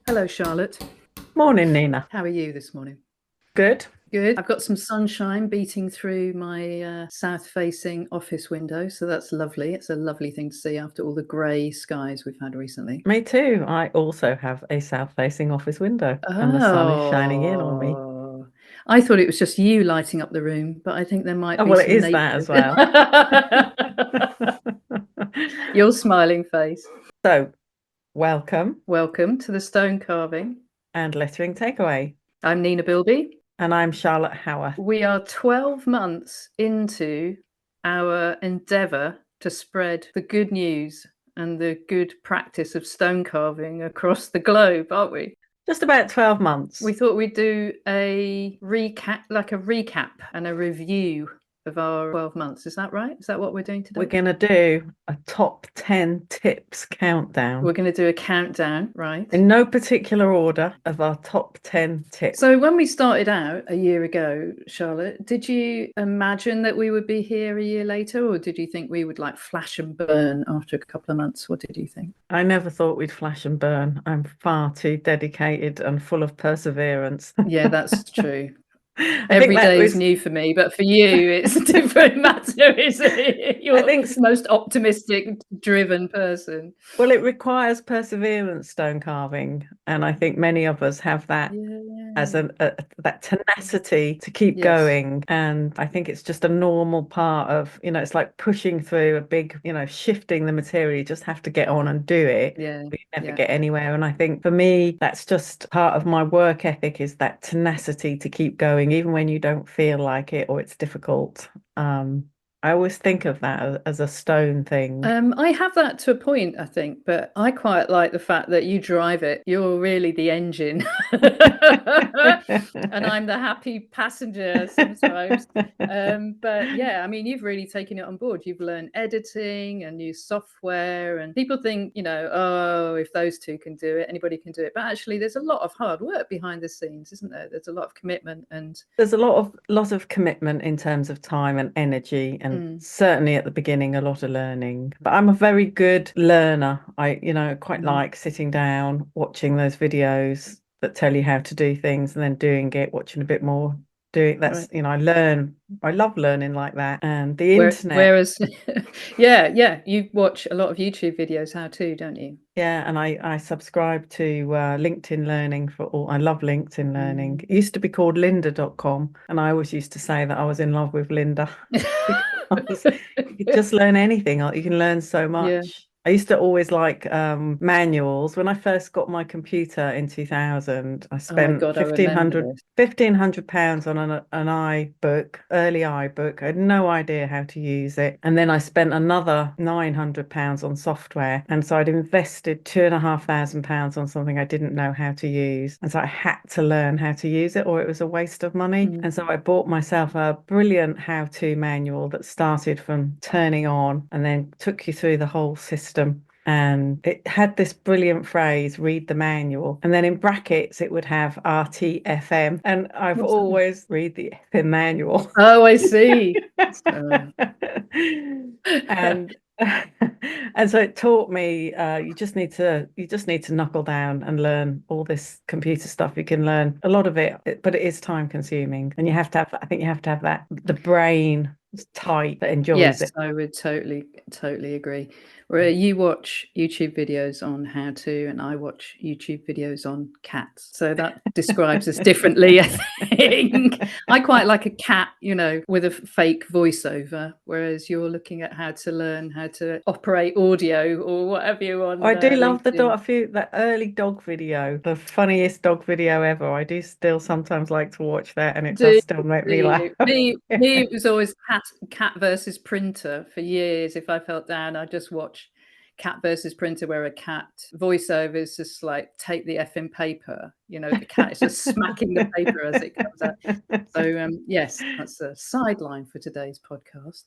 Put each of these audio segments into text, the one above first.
Hello, Charlotte. Morning, Nina. How are you this morning? Good. Good. I've got some sunshine beating through my south-facing office window, so that's lovely. It's a lovely thing to see after all the grey skies we've had recently. Me too. I also have a south-facing office window, and the sun is shining in on me. Oh, I thought it was just you lighting up the room, but I think there might Oh, be well, it some is that as nature. well. Your smiling face. So, welcome Welcome to the stone carving. and lettering takeaway. I'm Nina Bilby. And I'm Charlotte Howarth. We are 12 months into our endeavour to spread the good news and the good practice of stone carving across the globe, aren't we? Just about 12 months. We thought we'd do a recap and a review of our 12 months. Is that right? Is that what we're doing today? We're going to do a top 10 tips countdown. We're going to do a countdown, right? In no particular order of our top 10 tips. So when we started out a year ago, Charlotte, did you imagine that we would be here a year later, or did you think we would like flash and burn after a couple of months? What did you think? I never thought we'd flash and burn. I'm far too dedicated and full of perseverance. Yeah, that's true. Every day is new for me, but for you, it's a different matter, isn't it? You're the most optimistic, driven person. Well, it requires perseverance, stone carving, and I think many of us have that as that tenacity to keep going. And I think it's just a normal part of, it's like pushing through a big, shifting the material. You just have to get on and do it. But you never get anywhere. And I think for me, that's just part of my work ethic, is that tenacity to keep going, even when you don't feel like it or it's difficult. I always think of that as a stone thing. I have that to a point, I think, but I quite like the fact that you drive it. You're really the engine. And I'm the happy passenger sometimes. But yeah, I mean, you've really taken it on board. You've learned editing and new software, and people think, oh, if those two can do it, anybody can do it. But actually, there's a lot of hard work behind the scenes, isn't there? There's a lot of commitment, and there's a lot of commitment in terms of time and energy, and certainly at the beginning a lot of learning. But I'm a very good learner. I quite like sitting down, watching those videos that tell you how to do things, and then doing it, watching a bit more, doing that's I love learning like that. And the internet, whereas you watch a lot of YouTube videos how to, don't you? And I subscribe to LinkedIn Learning for all. I love LinkedIn Learning. It used to be called lynda.com, and I always used to say that I was in love with Lynda. You could just learn anything. You can learn so much. I used to always like manuals. When I first got my computer in 2000, I spent £1,500 on an iBook, early iBook. I had no idea how to use it. And then I spent another £900 on software. And so I'd invested £2,500 on something I didn't know how to use. And so I had to learn how to use it, or it was a waste of money. And so I bought myself a brilliant how-to manual that started from turning on and then took you through the whole system. And it had this brilliant phrase, read the manual, and then in brackets it would have RTFM, and I've always read the FM manual. Oh, I see. And so it taught me you just need to knuckle down and learn all this computer stuff. You can learn a lot of it, but it is time consuming, and you have to have that the brain tight that enjoys it. I would totally agree. Where you watch YouTube videos on how to, and I watch YouTube videos on cats. So that describes us differently, I think. I quite like a cat, with a fake voiceover, whereas you're looking at how to learn how to operate audio or whatever you want. I do love that early dog video, the funniest dog video ever. I do still sometimes like to watch that, and it does still make me laugh. Me, it was always cat versus printer for years. If I felt down, I'd just watch Cat versus Printer, where a cat voiceover is just like, take the effing paper, The cat is just smacking the paper as it comes out. So yes, that's a sideline for today's podcast,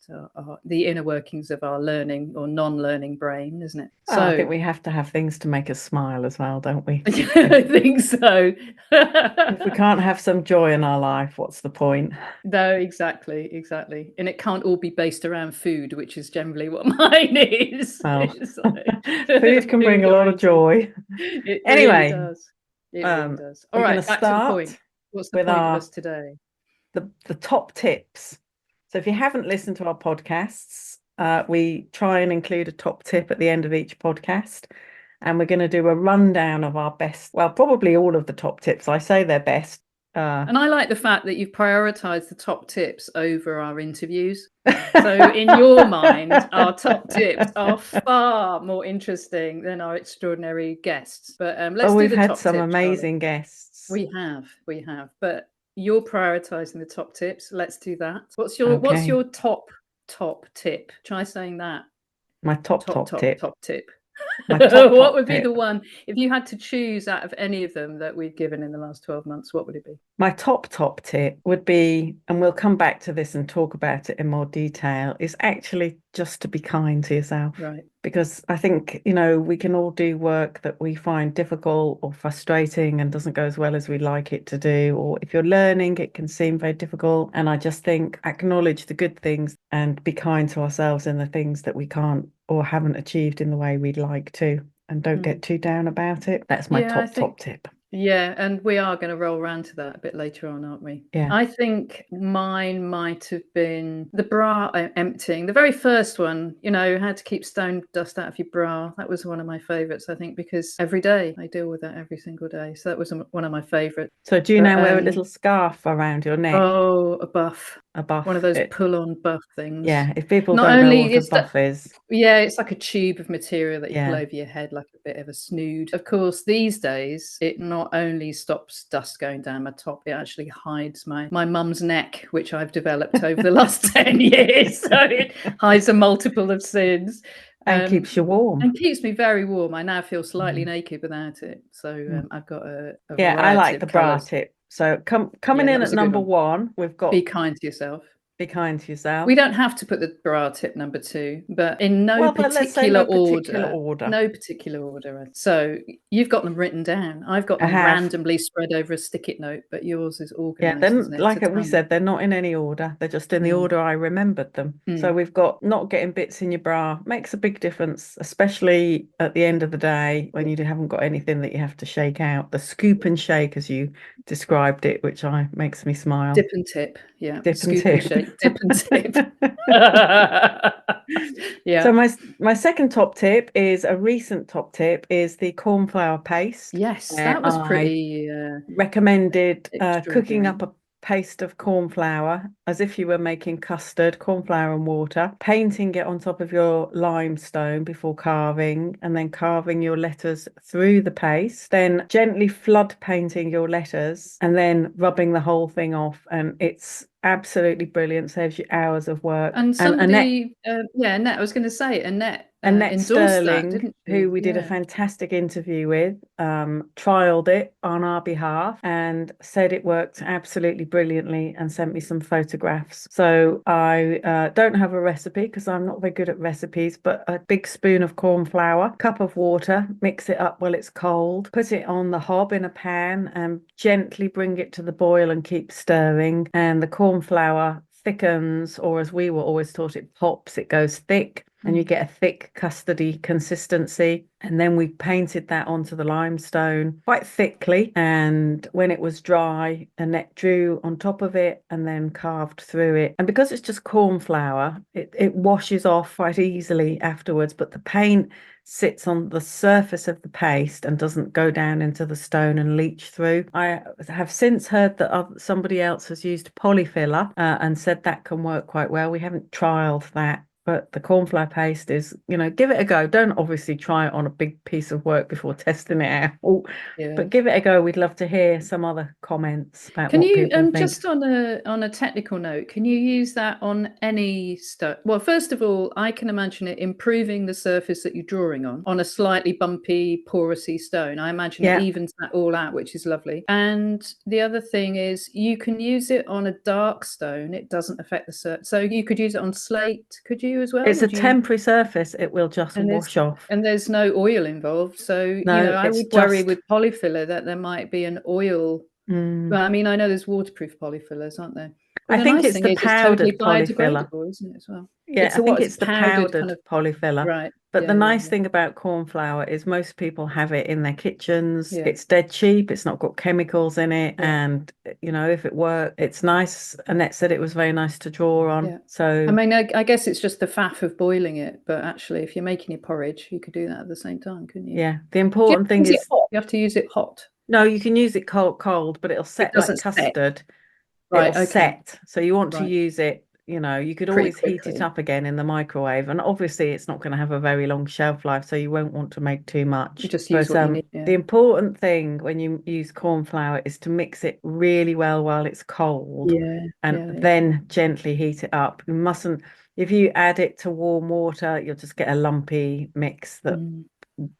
the inner workings of our learning or non-learning brain, isn't it? So I think we have to have things to make us smile as well, don't we? I think so. If we can't have some joy in our life, what's the point? No, exactly. And it can't all be based around food, which is generally what mine is. Well, like, food can bring a lot of joy. It Anyway, really does. It really does. All we're right, going to back to the point. start What's the point of us today? The top tips. So if you haven't listened to our podcasts, we try and include a top tip at the end of each podcast. And we're going to do a rundown of our best, well, probably all of the top tips. I say they're best. And I like the fact that you've prioritized the top tips over our interviews. So in your mind, our top tips are far more interesting than our extraordinary guests. But let's do the top tips. We've had some amazing guests. We have. But you're prioritizing the top tips. Let's do that. What's your top tip? Try saying that. My top tip. Top tip. What would be the one, if you had to choose out of any of them that we've given in the last 12 months, what would it be? My top tip would be, and we'll come back to this and talk about it in more detail, is actually just to be kind to yourself. Right. Because I think, we can all do work that we find difficult or frustrating and doesn't go as well as we'd like it to do. Or if you're learning, it can seem very difficult. And I just think acknowledge the good things and be kind to ourselves in the things that we can't or haven't achieved in the way we'd like to. And don't get too down about it. That's my top tip. Yeah, and we are going to roll around to that a bit later on, aren't we? Yeah. I think mine might have been the bra emptying. The very first one, how to keep stone dust out of your bra. That was one of my favourites, I think, because every day I deal with that every single day. So that was one of my favourites. So do you now wear a little scarf around your neck? Oh, a buff. A buff. One of those pull-on buff things. Yeah, if people don't know what a buff is. Yeah, it's like a tube of material that you pull over your head like a bit of a snood. Of course, these days, it not only stops dust going down my top, it actually hides my mum's neck, which I've developed over the last 10 years. So it hides a multiple of sins. And keeps you warm. And keeps me very warm. I now feel slightly naked without it. So I've got a I like the bra tip. So coming in at number one, we've got be kind to yourself. Be kind to yourself. We don't have to put the bra tip number 2, but in no particular order. No particular order. So you've got them written down. I've got them randomly spread over a stick-it note, but yours is organized. Yeah, then, like we said, they're not in any order. They're just in the order I remembered them. So we've got not getting bits in your bra makes a big difference, especially at the end of the day when you haven't got anything that you have to shake out. The scoop and shake, as you described it, which makes me smile. Dip and tip. Yeah. Dip and tip. Shake. Dip and tip. Yeah. So my second top tip is a recent top tip is the cornflour paste. Yes, that was pretty recommended cooking up a paste of corn flour as if you were making custard, corn flour and water, painting it on top of your limestone before carving, and then carving your letters through the paste, then gently flood painting your letters and then rubbing the whole thing off, and it's absolutely brilliant, saves you hours of work. And somebody Annette, I was going to say Annette Sterling, who we did a fantastic interview with, trialed it on our behalf and said it worked absolutely brilliantly and sent me some photographs. So I don't have a recipe because I'm not very good at recipes, but a big spoon of corn flour, cup of water, mix it up while it's cold, put it on the hob in a pan and gently bring it to the boil and keep stirring, and the corn flour thickens, or as we were always taught, it pops, it goes thick, and you get a thick custardy consistency. And then we painted that onto the limestone quite thickly, and when it was dry, Annette drew on top of it and then carved through it. And because it's just corn flour, it washes off quite easily afterwards, but the paint sits on the surface of the paste and doesn't go down into the stone and leach through. I have since heard that somebody else has used polyfiller and said that can work quite well. We haven't trialed that but the cornflower paste is, give it a go. Don't obviously try it on a big piece of work before testing it out. Yeah. But give it a go. We'd love to hear some other comments about Can what you people think. just on a technical note, can you use that on any stuff? Well, first of all, I can imagine it improving the surface that you're drawing on a slightly bumpy, porousy stone. I imagine it evens that all out, which is lovely. And the other thing is you can use it on a dark stone. It doesn't affect the surface. So you could use it on slate, could you as well? It's a temporary surface. It will just wash off. And there's no oil involved. So, No, I would worry with polyfiller that there might be an oil. Well, I mean, I know there's waterproof polyfillers, aren't there? But I think it's the powdered polyfiller, isn't it, as well? Yeah, I think it's the powdered kind of polyfiller. right. But the nice thing about cornflour is most people have it in their kitchens. Yeah. It's dead cheap. It's not got chemicals in it. Yeah. And, if it works, it's nice. Annette said it was very nice to draw on. Yeah. So, I mean, I guess it's just the faff of boiling it. But actually, if you're making your porridge, you could do that at the same time, couldn't you? Yeah. The important thing is you have to use it hot. No, you can use it cold, but it'll set like custard. Right. It'll set. So you want to use it, you could always heat it up again in the microwave. And obviously it's not going to have a very long shelf life, so you won't want to make too much. You just use what you need. The important thing when you use corn flour is to mix it really well while it's cold. And then gently heat it up. You mustn't, if you add it to warm water, you'll just get a lumpy mix that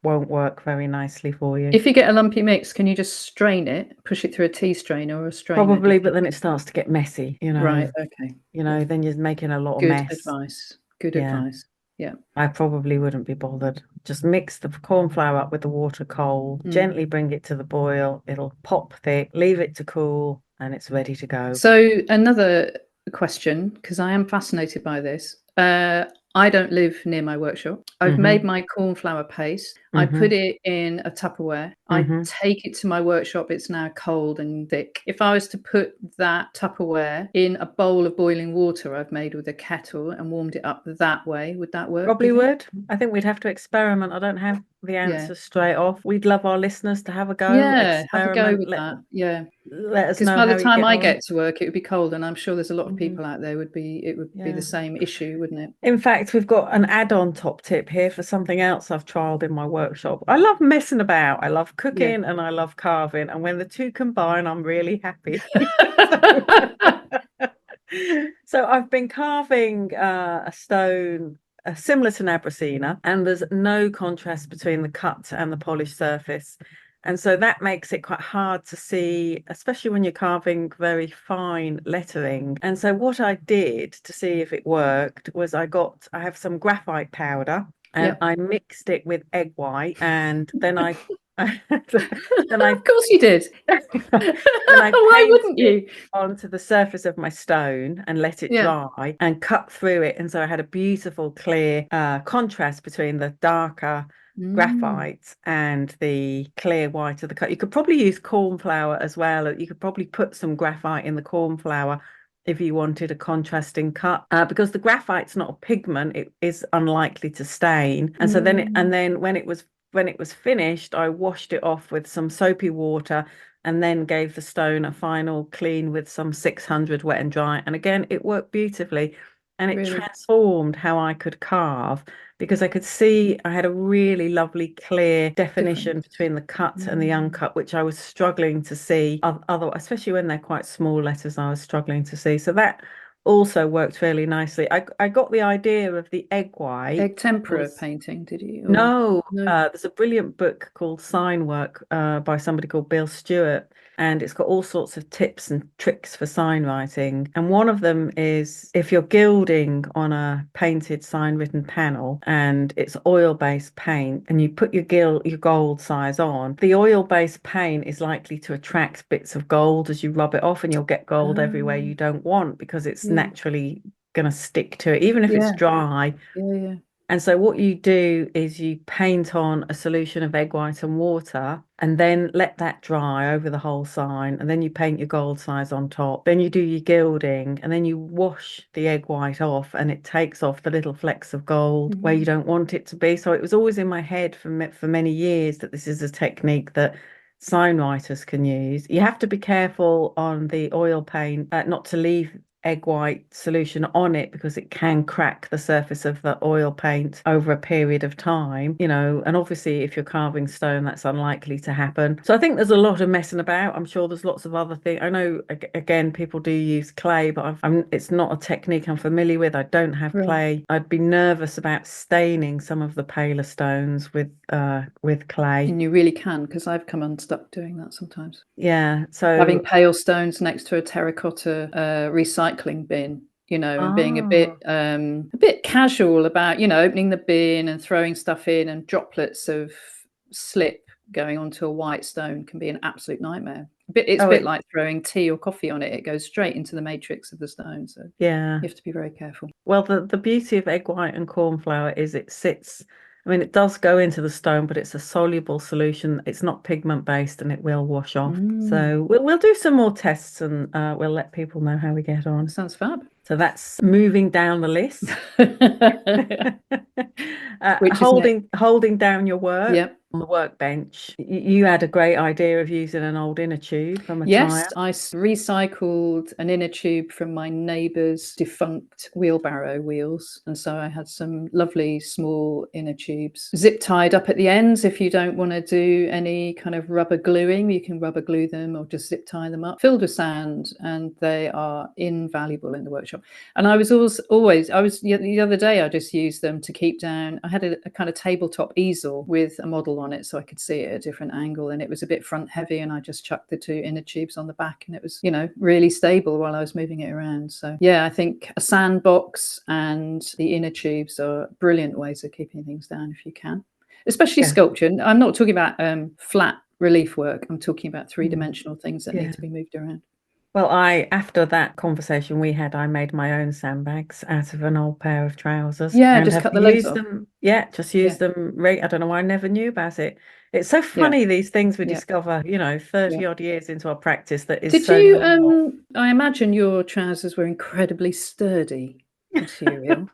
won't work very nicely for you. If you get a lumpy mix, can you just strain it, push it through a tea strainer or a strainer? Probably, but then it starts to get messy, Right, okay. Then you're making a lot of mess. Good advice. Yeah. I probably wouldn't be bothered. Just mix the corn flour up with the water cold, gently bring it to the boil. It'll pop thick, leave it to cool, and it's ready to go. So another question, because I am fascinated by this. I don't live near my workshop. I've made my corn flour paste. I put it in a Tupperware. I take it to my workshop. It's now cold and thick. If I was to put that Tupperware in a bowl of boiling water I've made with a kettle and warmed it up that way, would that work? Probably would. I think we'd have to experiment. I don't have the answer straight off. We'd love our listeners to have a go. Yeah, have a go with that. Yeah. Let us know. Because by the time I get to work, it would be cold, and I'm sure there's a lot of people out there it would be the same issue, wouldn't it? In fact, we've got an add-on top tip here for something else I've trialed in my workshop. I love messing about. I love cooking and I love carving, and when the two combine, I'm really happy. So I've been carving a stone similar to an Abraxas, and there's no contrast between the cut and the polished surface. And so that makes it quite hard to see, especially when you're carving very fine lettering. And so what I did to see if it worked was I have some graphite powder and I mixed it with egg white, and then I of course you did. Why wouldn't you? Onto the surface of my stone and let it dry and cut through it. And so I had a beautiful clear contrast between the darker graphite and the clear white of the cut. You could probably use corn flour as well. You could probably put some graphite in the corn flour if you wanted a contrasting cut, because the graphite's not a pigment, it is unlikely to stain. And so then when it was finished, I washed it off with some soapy water and then gave the stone a final clean with some 600 wet and dry. And again, it worked beautifully. And it transformed how I could carve, because I could see I had a really lovely clear definition between the cut and the uncut, which I was struggling to see, especially when they're quite small letters, I was struggling to see. So that also worked really nicely. I got the idea of the egg white. Egg tempera painting, did you? No. There's a brilliant book called Sign Work by somebody called Bill Stewart, and it's got all sorts of tips and tricks for sign writing. And one of them is if you're gilding on a painted sign written panel and it's oil-based paint and you put your gold size on, the oil-based paint is likely to attract bits of gold as you rub it off, and you'll get gold everywhere you don't want, because it's naturally going to stick to it, even if it's dry. And so what you do is you paint on a solution of egg white and water, and then let that dry over the whole sign, and then you paint your gold size on top. Then you do your gilding, and then you wash the egg white off, and it takes off the little flecks of gold where you don't want it to be. So it was always in my head for many years that this is a technique that sign writers can use. You have to be careful on the oil paint not to leave egg white solution on it because it can crack the surface of the oil paint over a period of time, and obviously if you're carving stone, that's unlikely to happen. So I think there's a lot of messing about. I'm sure there's lots of other things. I know, again, people do use clay, but it's not a technique I'm familiar with. I don't have clay. I'd be nervous about staining some of the paler stones with clay. And you really can, because I've come unstuck doing that sometimes. Yeah, so having pale stones next to a terracotta recycling bin, and being a bit casual about, opening the bin and throwing stuff in, and droplets of slip going onto a white stone can be an absolute nightmare. It's a bit like throwing tea or coffee on it. It goes straight into the matrix of the stone. So yeah, you have to be very careful. Well, the beauty of egg white and cornflour is it sits. I mean, it does go into the stone, but it's a soluble solution. It's not pigment based, and it will wash off. So we'll do some more tests, and we'll let people know how we get on. Sounds fab. So that's moving down the list. Holding down your work. Yep. On the workbench. You had a great idea of using an old inner tube from a tyre. I recycled an inner tube from my neighbour's defunct wheelbarrow wheels, and so I had some lovely small inner tubes zip tied up at the ends. If you don't want to do any kind of rubber gluing, you can rubber glue them or just zip tie them up, filled with sand, and they are invaluable in the workshop. And I was the other day I just used them to keep down. I had a kind of tabletop easel with a model on it so I could see it at a different angle, and it was a bit front heavy, and I just chucked the two inner tubes on the back, and it was really stable while I was moving it around. So yeah, I think a sandbox and the inner tubes are brilliant ways of keeping things down if you can, especially sculpture. I'm not talking about flat relief work. I'm talking about three-dimensional things that need to be moved around. Well, after that conversation we had, I made my own sandbags out of an old pair of trousers. Yeah, and just cut the legs off. Just use them. I don't know why I never knew about it. It's so funny, these things we discover, 30 odd years into our practice that is normal. I imagine your trousers were incredibly sturdy material.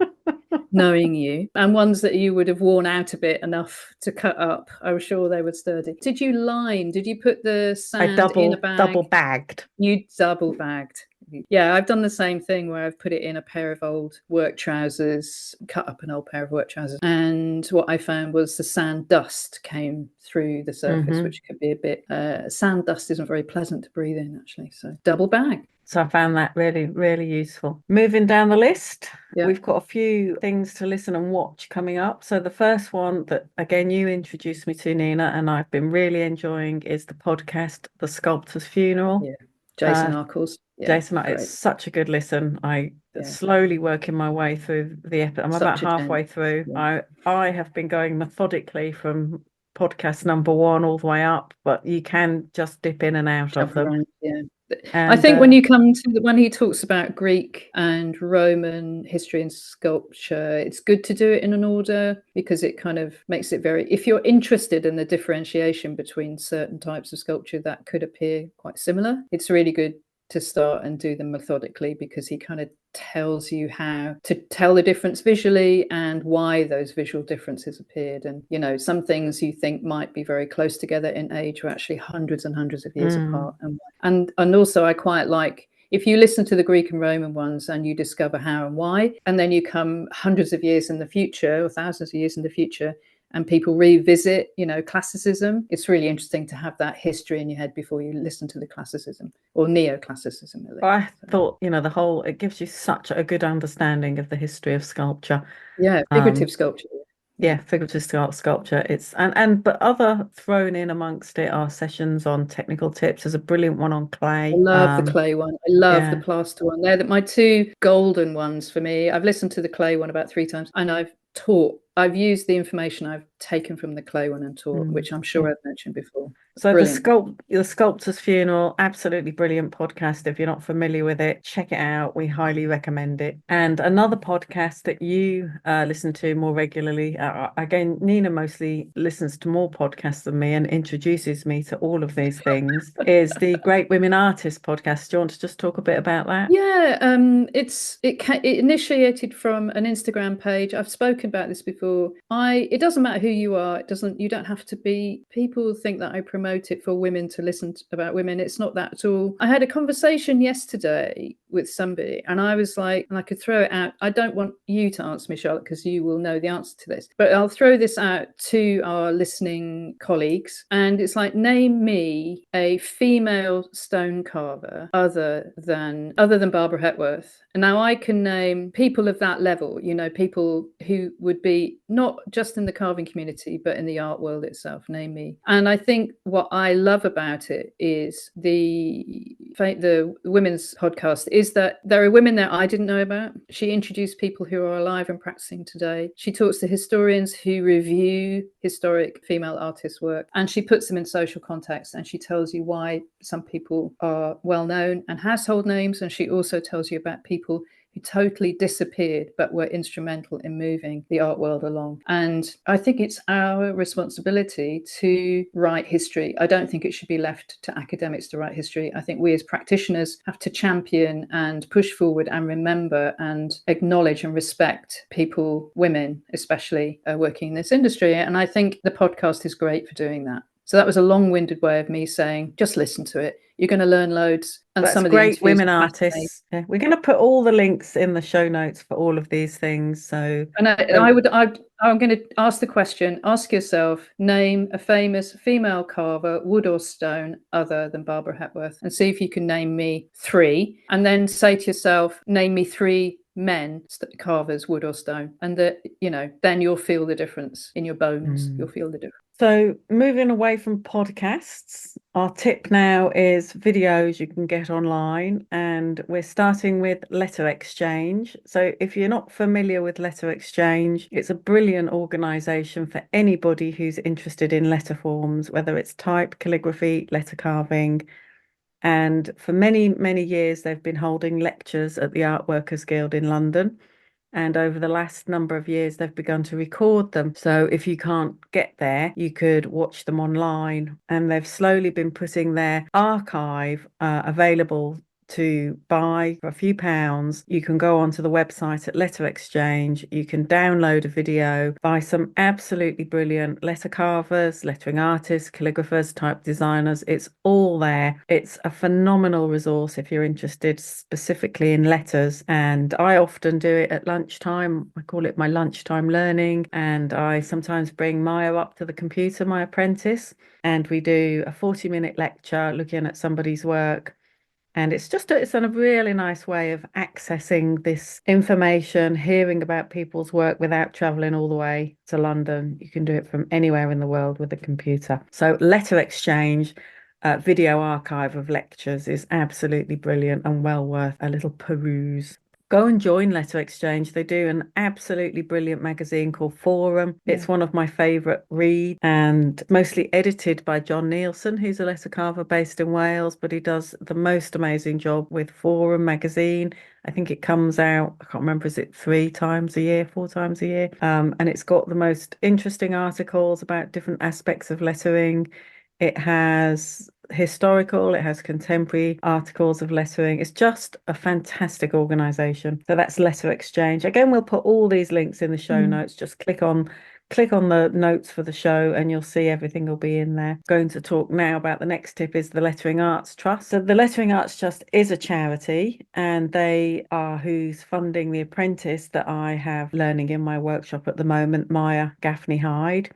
Knowing you, and ones that you would have worn out a bit enough to cut up. I was sure they were sturdy. Did you put the sand in a bag? Double bagged. You double bagged. Yeah, I've done the same thing where I've put it in a pair of old work trousers, cut up an old pair of work trousers. And what I found was the sand dust came through the surface, which could be a bit, sand dust isn't very pleasant to breathe in, actually. So double bag. So I found that really, really useful. Moving down the list, we've got a few things to listen and watch coming up. So the first one that, again, you introduced me to, Nina, and I've been really enjoying is the podcast, The Sculptor's Funeral. Yeah, Jason Arkles. It's such a good listen. Slowly working my way through the episode. I'm about halfway through. I have been going methodically from podcast number 1 all the way up, but you can just dip in and out of them. And, I think when you come to when he talks about Greek and Roman history and sculpture, it's good to do it in an order, because it kind of makes it if you're interested in the differentiation between certain types of sculpture that could appear quite similar, it's really good to start and do them methodically, because he kind of tells you how to tell the difference visually and why those visual differences appeared. And some things you think might be very close together in age are actually hundreds and hundreds of years apart. And also I quite like, if you listen to the Greek and Roman ones and you discover how and why, and then you come hundreds of years in the future or thousands of years in the future, and people revisit, classicism, it's really interesting to have that history in your head before you listen to the classicism or neoclassicism. I thought, it gives you such a good understanding of the history of sculpture. Yeah, figurative sculpture. Yeah, figurative sculpture. It's but other thrown in amongst it are sessions on technical tips. There's a brilliant one on clay. I love the clay one. I love the plaster one. They're my two golden ones for me. I've listened to the clay one about 3 times, and I've used the information I've taken from the clay one and taught, which I'm sure I've mentioned before. So the Sculptor's Funeral, absolutely brilliant podcast. If you're not familiar with it, check it out. We highly recommend it. And another podcast that you listen to more regularly, again, Nina mostly listens to more podcasts than me and introduces me to all of these things, is the Great Women Artists podcast. Do you want to just talk a bit about that? Yeah, it initiated from an Instagram page. I've spoken about this before. It doesn't matter who you are. You don't have to be. People think that I promote it for women to listen about women. It's not that at all. I had a conversation yesterday with somebody, and I was like, and I could throw it out. I don't want you to answer me, Charlotte, because you will know the answer to this, but I'll throw this out to our listening colleagues. And it's like, name me a female stone carver other than Barbara Hepworth. And now I can name people of that level, you know, people who would be not just in the carving community, but in the art world itself. Name me. And I think what I love about it is the women's podcast is that there are women there I didn't know about. She introduced people who are alive and practicing today. She talks to historians who review historic female artists' work, and she puts them in social context, and she tells you why some people are well known and household names, and she also tells you about people who totally disappeared but were instrumental in moving the art world along. And I think it's our responsibility to write history. I don't think it should be left to academics to write history. I think we as practitioners have to champion and push forward and remember and acknowledge and respect people, women especially, working in this industry. And I think the podcast is great for doing that. So that was a long-winded way of me saying, just listen to it. You're going to learn loads. And That's some of the great women are artists. Yeah, we're going to put all the links in the show notes for all of these things. So, and I'm going to ask the question, ask yourself, name a famous female carver, wood or stone, other than Barbara Hepworth, and see if you can name me 3. And then say to yourself, name me 3 men carvers, wood or stone. And that, you know, then you'll feel the difference in your bones. You'll feel the difference. So moving away from podcasts, our tip now is videos you can get online, and we're starting with Letter Exchange. So if you're not familiar with Letter Exchange, it's a brilliant organization for anybody who's interested in letter forms, whether it's type, calligraphy, letter carving. And for many, many years, they've been holding lectures at the Art Workers Guild in London. And over the last number of years, they've begun to record them. So if you can't get there, you could watch them online. And they've slowly been putting their archive available to buy for a few pounds. You can go onto the website at Letter Exchange. You can download a video by some absolutely brilliant letter carvers, lettering artists, calligraphers, type designers. It's all there. It's a phenomenal resource if you're interested specifically in letters. And I often do it at lunchtime. I call it my lunchtime learning. And I sometimes bring Maya up to the computer, my apprentice, and we do a 40-minute lecture looking at somebody's work. And it's a really nice way of accessing this information, hearing about people's work without traveling all the way to London. You can do it from anywhere in the world with a computer. So Letter Exchange, video archive of lectures, is absolutely brilliant and well worth a little peruse. Go and join Letter Exchange. They do an absolutely brilliant magazine called Forum. It's one of my favourite reads, and mostly edited by John Nielsen, who's a letter carver based in Wales, but he does the most amazing job with Forum magazine. I think it comes out, I can't remember, is it 3 times a year, 4 times a year? And it's got the most interesting articles about different aspects of lettering. It has historical, it has contemporary articles of lettering. It's just a fantastic organization. So that's Letter Exchange. Again, we'll put all these links in the show notes. Just click on the notes for the show and you'll see everything will be in there. Going to talk now about the next tip is the Lettering Arts Trust. So the Lettering Arts Trust is a charity, and they are who's funding the apprentice that I have learning in my workshop at the moment, Maya Gaffney Hyde.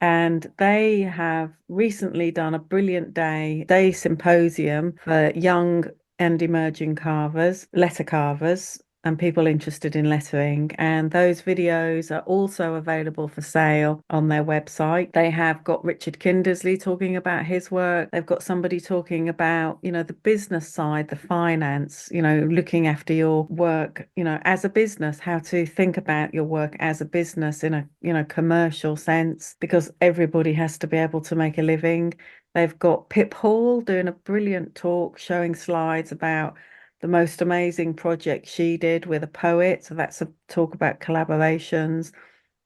And they have recently done a brilliant day symposium for young and emerging carvers, letter carvers, and people interested in lettering. And those videos are also available for sale on their website. They have got Richard Kindersley talking about his work. They've got somebody talking about, the business side, the finance, looking after your work, as a business, how to think about your work as a business in a, commercial sense, because everybody has to be able to make a living. They've got Pip Hall doing a brilliant talk showing slides about the most amazing project she did with a poet. So that's a talk about collaborations.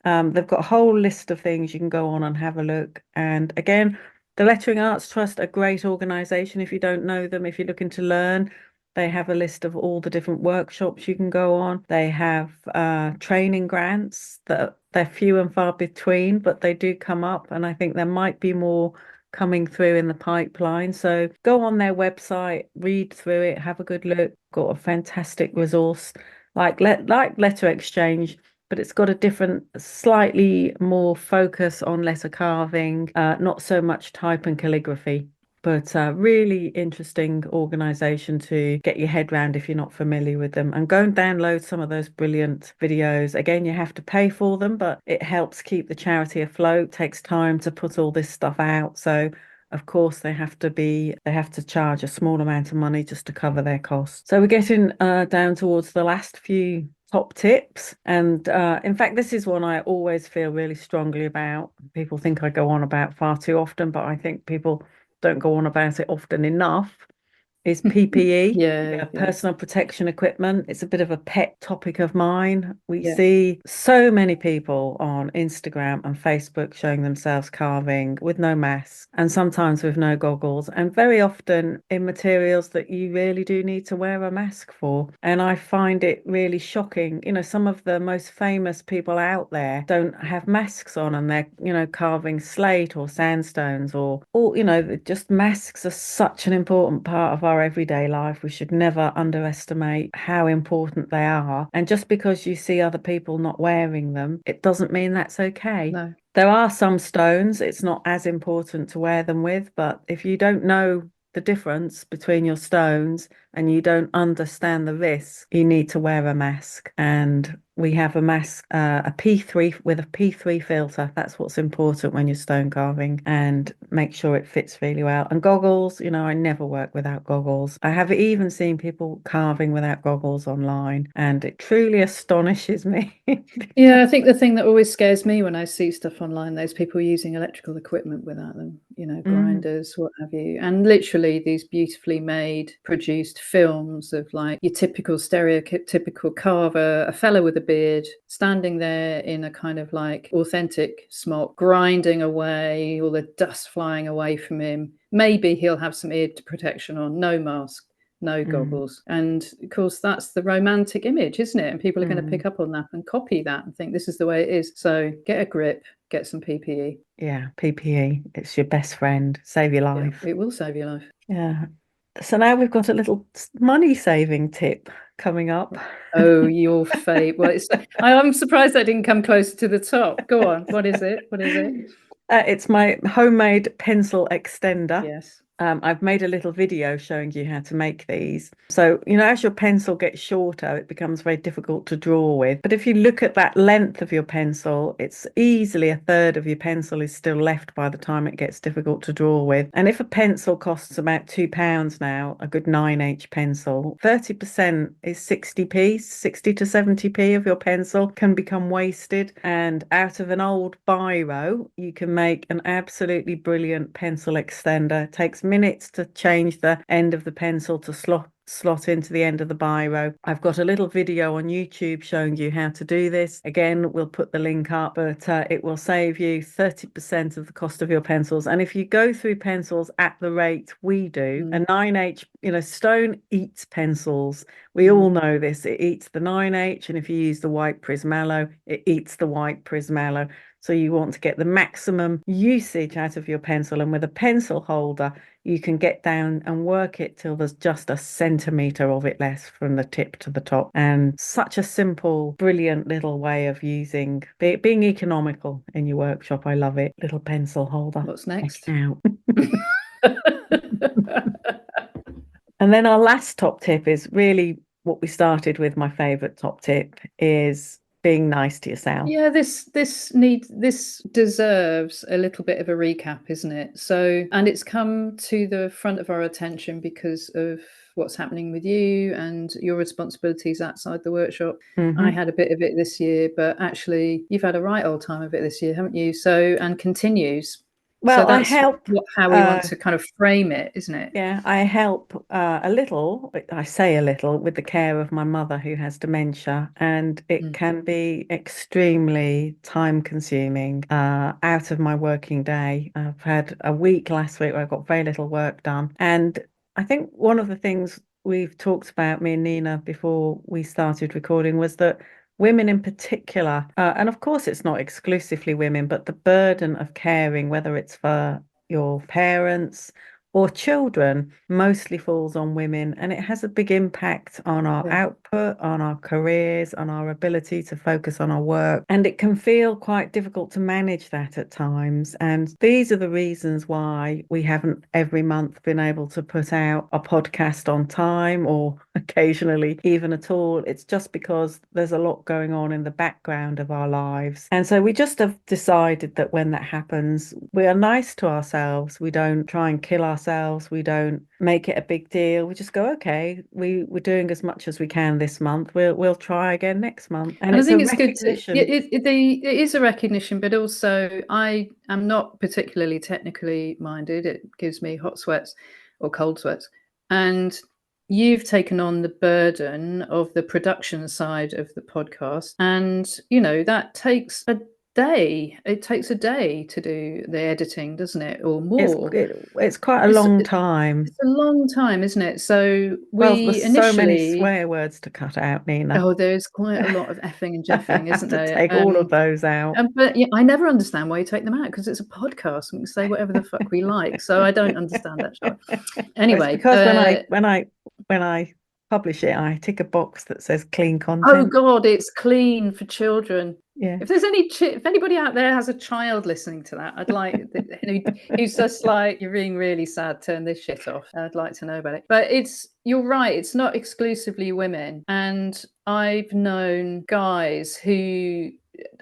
They've got a whole list of things you can go on and have a look. And again, the Lettering Arts Trust, a great organisation. If you don't know them, if you're looking to learn, they have a list of all the different workshops you can go on. They have training grants that they're few and far between, but they do come up. And I think there might be more coming through in the pipeline. So go on their website, read through it, have a good look. Got a fantastic resource like Letter Exchange, but it's got a different, slightly more focus on letter carving, not so much type and calligraphy. But really interesting organization to get your head round if you're not familiar with them. And go and download some of those brilliant videos. Again, you have to pay for them, but it helps keep the charity afloat. It takes time to put all this stuff out. So of course they have to charge a small amount of money just to cover their costs. So we're getting down towards the last few top tips. And in fact, this is one I always feel really strongly about. People think I go on about far too often, but I think people don't go on about it often enough, is PPE. Yeah. Personal protection equipment. It's a bit of a pet topic of mine. We see so many people on Instagram and Facebook showing themselves carving with no mask and sometimes with no goggles, and very often in materials that you really do need to wear a mask for. And I find it really shocking. Some of the most famous people out there don't have masks on, and they're, carving slate or sandstones or just masks are such an important part of our everyday life. We should never underestimate how important they are. And just because you see other people not wearing them, it doesn't mean that's okay. No. There are some stones it's not as important to wear them with, but if you don't know the difference between your stones and you don't understand the risks, you need to wear a mask. And we have a mask, a P3 with a P3 filter. That's what's important when you're stone carving, and make sure it fits really well. And goggles, I never work without goggles. I have even seen people carving without goggles online, and it truly astonishes me. Yeah, I think the thing that always scares me when I see stuff online, those people using electrical equipment without them, grinders, what have you. And literally these beautifully made, produced films of like your typical stereotypical carver, a fella with a beard, standing there in a kind of like authentic smock, grinding away, all the dust flying away from him. Maybe he'll have some ear protection on, no mask, no goggles. And of course, that's the romantic image, isn't it? And people are going to pick up on that and copy that and think this is the way it is. So get a grip, get some PPE. Yeah, PPE. It's your best friend. Save your life. Yeah, it will save your life. Yeah. So now we've got a little money saving tip coming up. Oh, your fate. Well, I'm surprised that didn't come closer to the top. Go on. What is it? It's my homemade pencil extender. Yes. I've made a little video showing you how to make these. So, as your pencil gets shorter, it becomes very difficult to draw with. But if you look at that length of your pencil, it's easily a third of your pencil is still left by the time it gets difficult to draw with. And if a pencil costs about £2 now, a good 9H pencil, 30% is 60p, 60 to 70p of your pencil can become wasted. And out of an old biro, you can make an absolutely brilliant pencil extender. It takes minutes to change the end of the pencil to slot into the end of the biro. I've got a little video on YouTube showing you how to do this. Again, we'll put the link up, but it will save you 30% of the cost of your pencils. And if you go through pencils at the rate we do, a 9H, stone eats pencils. We all know this. It eats the 9H, and if you use the white Prismallo, it eats the white Prismallo. So you want to get the maximum usage out of your pencil. And with a pencil holder, you can get down and work it till there's just a centimetre of it less from the tip to the top. And such a simple, brilliant little way of being economical in your workshop. I love it. Little pencil holder. What's next? Now. And then our last top tip is really what we started with. My favourite top tip is being nice to yourself. Yeah, this deserves a little bit of a recap, isn't it? So, and it's come to the front of our attention because of what's happening with you and your responsibilities outside the workshop. I had a bit of it this year, but actually you've had a right old time of it this year, haven't you? So, and continues. Well, so that's I help how we want to kind of frame it, isn't it? Yeah, I help a little, I say a little, with the care of my mother who has dementia, and it can be extremely time consuming out of my working day. I've had a week last week where I got very little work done. And I think one of the things we've talked about, me and Nina, before we started recording, was that women in particular, and of course it's not exclusively women, but the burden of caring, whether it's for your parents or children mostly falls on women, and it has a big impact on our output, on our careers, on our ability to focus on our work. And it can feel quite difficult to manage that at times. And these are the reasons why we haven't every month been able to put out a podcast on time, or occasionally even at all. It's just because there's a lot going on in the background of our lives. And so we just have decided that when that happens, we are nice to ourselves. We don't try and kill ourselves. We don't make it a big deal. We just go, okay, we're doing as much as we can this month. We'll try again next month. And I think a it's good to, recognition. it is a recognition, but also I am not particularly technically minded. It gives me hot sweats or cold sweats. And you've taken on the burden of the production side of the podcast. And, that takes a day. It takes a day to do the editing, doesn't it? Or more. It's quite a long time. It's a long time, isn't it? So there's so many swear words to cut out, Nina. Oh, there's quite a lot of effing and jeffing, isn't there? Take all of those out. But yeah, I never understand why you take them out, because it's a podcast and we can say whatever the fuck we like. So I don't understand that shit. Anyway, because when I publish it, I tick a box that says clean content. Oh God, it's clean for children. Yeah. If there's if anybody out there has a child listening to that, I'd like who's just like, you're being really sad, turn this shit off. I'd like to know about it. But you're right, it's not exclusively women. And I've known guys who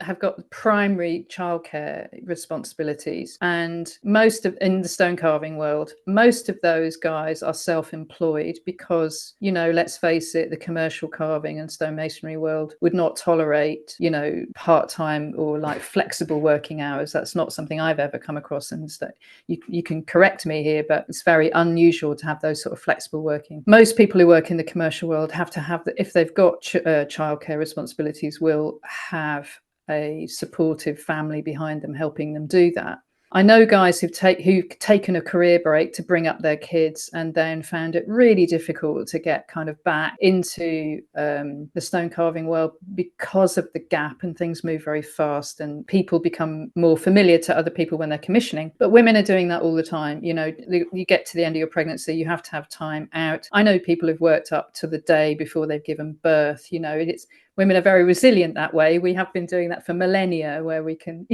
have got primary childcare responsibilities, and in the stone carving world, most of those guys are self-employed because, let's face it, the commercial carving and stonemasonry world would not tolerate, part-time or like flexible working hours. That's not something I've ever come across. And you can correct me here, but it's very unusual to have those sort of flexible working. Most people who work in the commercial world have to have, if they've got childcare responsibilities, will have a supportive family behind them helping them do that. I know guys who've taken a career break to bring up their kids and then found it really difficult to get kind of back into the stone carving world because of the gap, and things move very fast and people become more familiar to other people when they're commissioning. But women are doing that all the time. You get to the end of your pregnancy, you have to have time out. I know people who've worked up to the day before they've given birth. Women are very resilient that way. We have been doing that for millennia, where we can,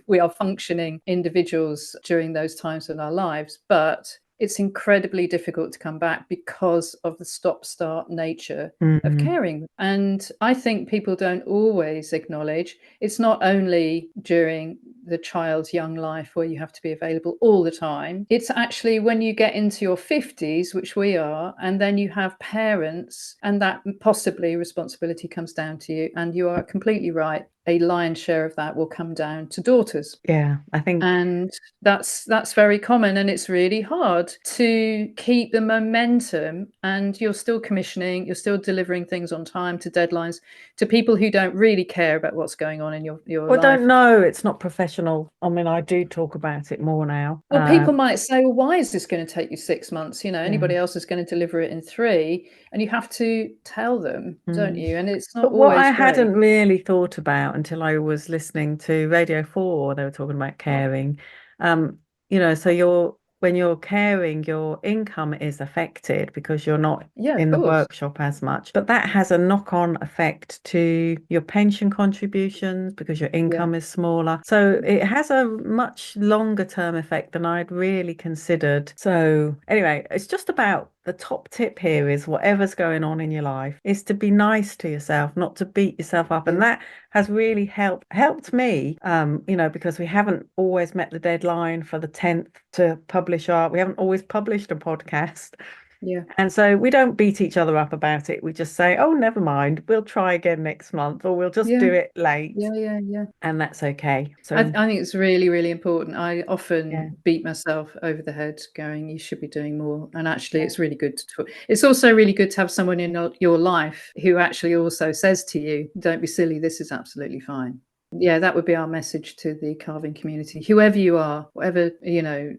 we are functioning individuals during those times in our lives. But it's incredibly difficult to come back because of the stop-start nature of caring. And I think people don't always acknowledge it's not only during the child's young life where you have to be available all the time. It's actually when you get into your 50s, which we are, and then you have parents, and that possibly responsibility comes down to you. And you are completely right. A lion's share of that will come down to daughters. Yeah, I think. And that's very common, and it's really hard to keep the momentum, and you're still commissioning, you're still delivering things on time to deadlines to people who don't really care about what's going on in your life. Don't know, it's not professional. I mean, I do talk about it more now. Well, people might say, well, why is this going to take you 6 months? Anybody else is going to deliver it in 3, and you have to tell them, don't you? And it's not but what always I great. hadn't really thought about until I was listening to Radio 4, they were talking about caring. So when you're caring, your income is affected because you're not in the workshop as much. But that has a knock-on effect to your pension contributions because your income is smaller. So it has a much longer-term effect than I'd really considered. So anyway, it's just about, the top tip here is, whatever's going on in your life, is to be nice to yourself, not to beat yourself up. And that has really helped me, because we haven't always met the deadline for the 10th to publish we haven't always published a podcast. Yeah. And so we don't beat each other up about it. We just say, oh, never mind, we'll try again next month, or we'll just do it late. Yeah. And that's okay. So I think it's really, really important. I often beat myself over the head going, you should be doing more. And actually, it's really good to talk. It's also really good to have someone in your life who actually also says to you, don't be silly, this is absolutely fine. Yeah, that would be our message to the carving community. Whoever you are, whatever,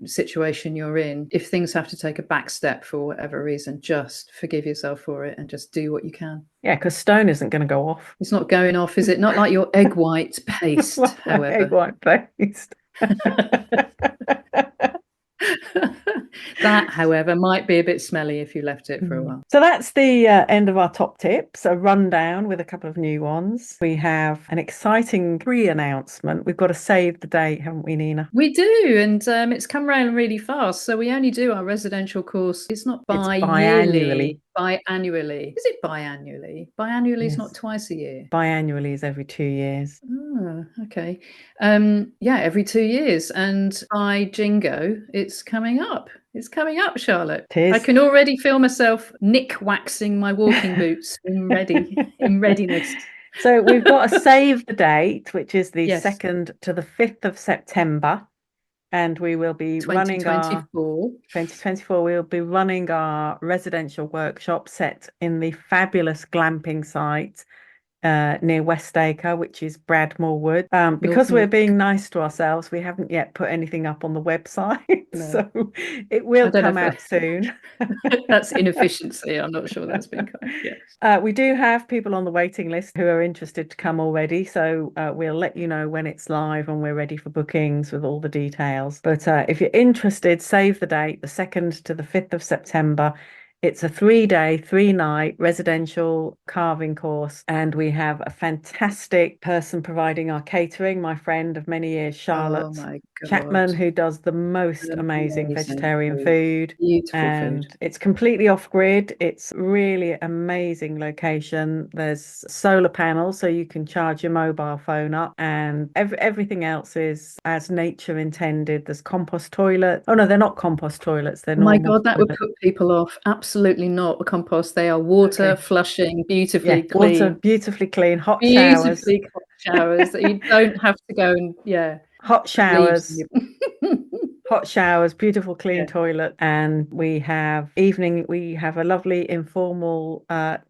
situation you're in, if things have to take a back step for whatever reason, just forgive yourself for it and just do what you can. Yeah, because stone isn't going to go off. It's not going off, is it? Not like your egg white paste, however. Egg white paste. That, however, might be a bit smelly if you left it for a while. So that's the end of our top tips, a rundown with a couple of new ones. We have an exciting pre-announcement. We've got to save the date, haven't we, Nina? We do, and it's come around really fast. So we only do our residential course. It's not biannually. Biannually. Is it biannually? Biannually is not twice a year. Biannually is every 2 years. Oh, okay. Yeah, every 2 years. And by Jingo, it's coming up. It's coming up, Charlotte. It is. I can already feel myself nick waxing my walking boots in readiness. So we've got to save the date, which is the Yes. 2nd to the 5th of September. And we will be running our 2024. We'll be running our residential workshop set in the fabulous glamping site near Westacre, which is Bradmore Wood. Because we're being nice to ourselves, we haven't yet put anything up on the website. No. So it will come out soon. That's inefficiency. I'm not sure that's been covered yet. We do have people on the waiting list who are interested to come already. So we'll let you know when it's live and we're ready for bookings with all the details. But if you're interested, save the date, the 2nd to the 5th of September. It's a 3-day, 3-night residential carving course, and we have a fantastic person providing our catering, my friend of many years, Charlotte Chapman, who does the most amazing vegetarian food. Beautiful and food. It's completely off-grid. It's really amazing location. There's solar panels, so you can charge your mobile phone up, and everything else is as nature intended. There's compost toilets. Oh no, they're not compost toilets. They're normal. My God, that would put people off. Absolutely not. Compost. They are water flushing, beautifully clean. Water beautifully clean, hot showers. Beautifully hot showers that you don't have to go and hot showers. Hot showers, beautiful clean toilet, and we have a lovely informal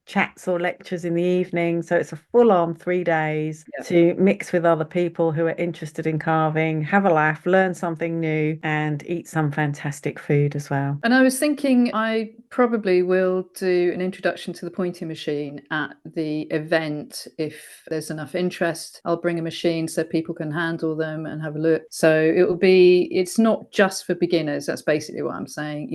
chats or lectures in the evening. So it's a full-on 3 days to mix with other people who are interested in carving, have a laugh, learn something new, and eat some fantastic food as well. And I was thinking I probably will do an introduction to the pointing machine at the event. If there's enough interest, I'll bring a machine so people can handle them and have a look. So it's not just for beginners. That's basically what I'm saying.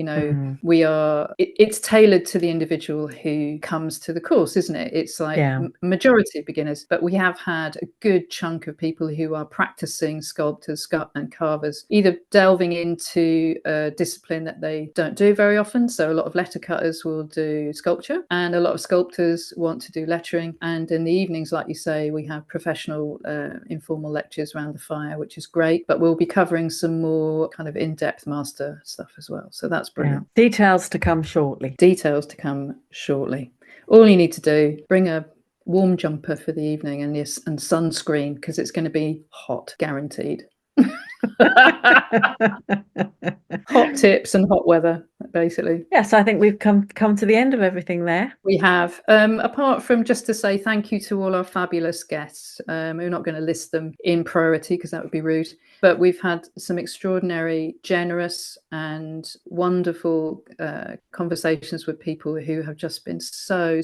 It's tailored to the individual who comes to the course, isn't it? It's like majority of beginners, but we have had a good chunk of people who are practicing sculptors and carvers, either delving into a discipline that they don't do very often. So a lot of letter cutters will do sculpture, and a lot of sculptors want to do lettering. And in the evenings, like you say, we have professional informal lectures around the fire, which is great, but we'll be covering some more kind of in-depth master stuff as well. So that's brilliant. Details to come shortly. All you need to do, bring a warm jumper for the evening and sunscreen, because it's going to be hot, guaranteed. Hot tips and hot weather, basically. Yes, I think we've come to the end of everything there. We have, apart from just to say thank you to all our fabulous guests. We're not going to list them in priority because that would be rude, but we've had some extraordinary, generous and wonderful conversations with people who have just been so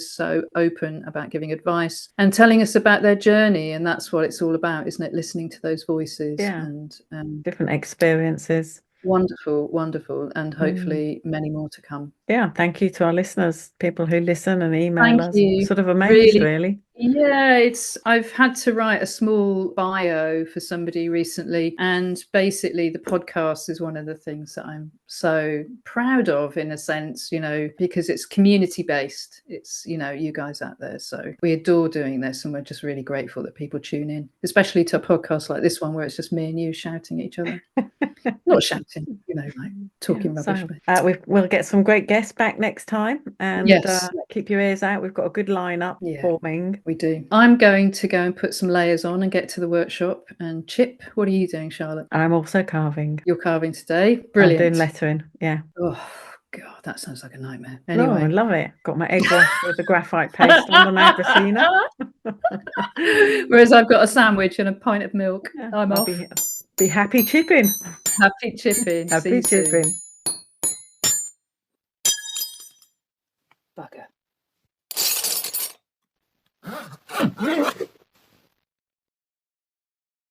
open about giving advice and telling us about their journey. And that's what it's all about, isn't it? Listening to those voices and different experiences. Wonderful, and hopefully many more to come. Thank you to our listeners, people who listen and email us. Sort of amazed, really. I've had to write a small bio for somebody recently, and basically the podcast is one of the things that I'm so proud of, in a sense, because it's community based. It's you guys out there, so we adore doing this, and we're just really grateful that people tune in, especially to a podcast like this one where it's just me and you shouting at each other. Not shouting, like talking rubbish. We'll get some great guests back next time, and keep your ears out. We've got a good lineup forming. We do. I'm going to go and put some layers on and get to the workshop and chip. What are you doing, Charlotte? I'm also carving. You're carving today? Brilliant. I'm doing lettering, Oh, God, that sounds like a nightmare. Anyway. I love it. Got my egg wash with the graphite paste on the Abraxas. Whereas I've got a sandwich and a pint of milk. I'm off. Be happy chipping. Happy chipping. Happy chipping. Bugger.